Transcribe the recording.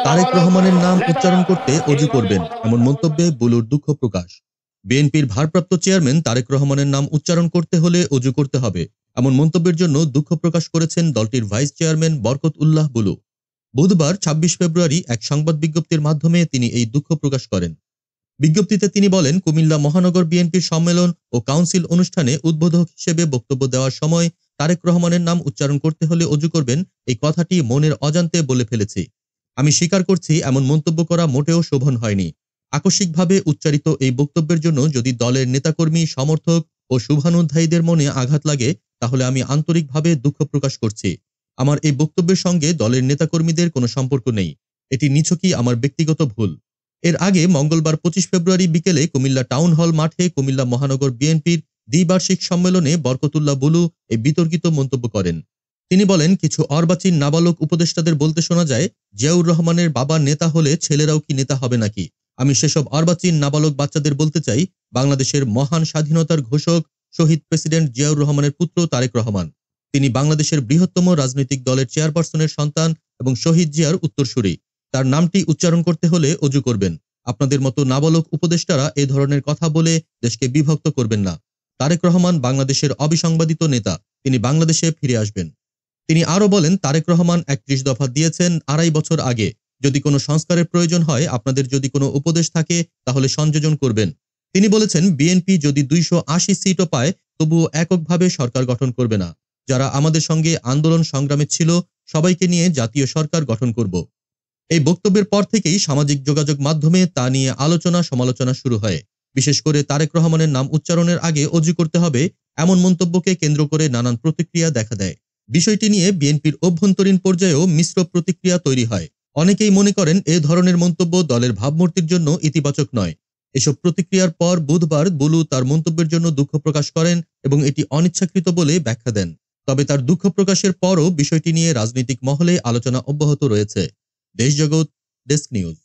তারেক রহমানের নাম উচ্চারণ করতে অজু করবেন, এমন মন্তব্যে বুলুর দুঃখ প্রকাশ। বিএনপির ভারপ্রাপ্ত চেয়ারম্যান তারেক রহমানের নাম উচ্চারণ করতে হলে অজু করতে হবে, এমন মন্তব্যের জন্য দুঃখ প্রকাশ করেছেন দলটির ভাইস চেয়ারম্যান বরকত উল্লাহ বুলু। বুধবার ২৬ ফেব্রুয়ারি এক সংবাদ বিজ্ঞপ্তির মাধ্যমে তিনি এই দুঃখ প্রকাশ করেন। বিজ্ঞপ্তিতে তিনি বলেন, কুমিল্লা মহানগর বিএনপির সম্মেলন ও কাউন্সিল অনুষ্ঠানে উদ্বোধক হিসেবে বক্তব্য দেওয়ার সময় তারেক রহমানের নাম উচ্চারণ করতে হলে অজু করবেন, এই কথাটি মনের অজান্তে বলে ফেলেছি। আমি স্বীকার করছি, এমন মন্তব্য করা মোটেও শোভন হয়নি। আকস্মিকভাবে উচ্চারিত এই বক্তব্যের জন্য যদি দলের নেতাকর্মী, সমর্থক ও শুভানুধ্যায়ীদের মনে আঘাত লাগে, তাহলে আমি আন্তরিকভাবে দুঃখ প্রকাশ করছি। আমার এই বক্তব্যের সঙ্গে দলের নেতাকর্মীদের কোনো সম্পর্ক নেই। এটি নিছকই আমার ব্যক্তিগত ভুল। এর আগে মঙ্গলবার ২৫ ফেব্রুয়ারি বিকেলে কুমিল্লা টাউন হল মাঠে কুমিল্লা মহানগর বিএনপির দ্বিবার্ষিক সম্মেলনে বরকতুল্লাহ বুলু এই বিতর্কিত মন্তব্য করেন। তিনি বলেন, কিছু অর্বাচীন নাবালক উপদেষ্টাদের বলতে শোনা যায়, জিয়াউর রহমানের বাবা নেতা হলে ছেলেরাও কি নেতা হবে নাকি? আমি সেসব অর্বাচীন নাবালক বাচ্চাদের বলতে চাই, বাংলাদেশের মহান স্বাধীনতার ঘোষক শহীদ প্রেসিডেন্ট জিয়াউর রহমানের পুত্র তারেক রহমান। তিনি বাংলাদেশের বৃহত্তম রাজনৈতিক দলের চেয়ারপারসনের সন্তান এবং শহীদ জিয়ার উত্তরসূরি। তার নামটি উচ্চারণ করতে হলে অজু করবেন। আপনাদের মতো নাবালক উপদেষ্টারা এ ধরনের কথা বলে দেশকে বিভক্ত করবেন না। তারেক রহমান বাংলাদেশের অবিসংবাদিত নেতা, তিনি বাংলাদেশে ফিরে আসবেন। তিনি আরো বলেন, তারেক রহমান ৩১ দফা দিয়েছেন ২.৫ বছর আগে। যদি কোনো সংস্কারের প্রয়োজন হয়, আপনাদের যদি কোনো উপদেশ থাকে, তাহলে সংযোজন করবেন। তিনি বলেছেন, বিএনপি যদি ২৮০ সিটও পায়, তবুও এককভাবে সরকার গঠন করবে না। যারা আমাদের সঙ্গে আন্দোলন সংগ্রামে ছিল, সবাইকে নিয়ে জাতীয় সরকার গঠন করব। এই বক্তব্যের পর থেকেই সামাজিক যোগাযোগ মাধ্যমে তা নিয়ে আলোচনা সমালোচনা শুরু হয়। বিশেষ করে তারেক রহমানের নাম উচ্চারণের আগে অজু করতে হবে, এমন মন্তব্যকে কেন্দ্র করে নানান প্রতিক্রিয়া দেখা দেয়। বিষয়টি নিয়ে বিএনপির অভ্যন্তরীণ পর্যায়েও মিশ্র প্রতিক্রিয়া তৈরি হয়। অনেকেই মনে করেন, এ ধরনের মন্তব্য দলের ভাবমূর্তির জন্য ইতিবাচক নয়। এসব প্রতিক্রিয়ার পর বুধবার বুলু তার মন্তব্যের জন্য দুঃখ প্রকাশ করেন এবং এটি অনিচ্ছাকৃত বলে ব্যাখ্যা দেন। তবে তার দুঃখ প্রকাশের পরও বিষয়টি নিয়ে রাজনৈতিক মহলে আলোচনা অব্যাহত রয়েছে। দেশজগৎ ডেস্ক নিউজ।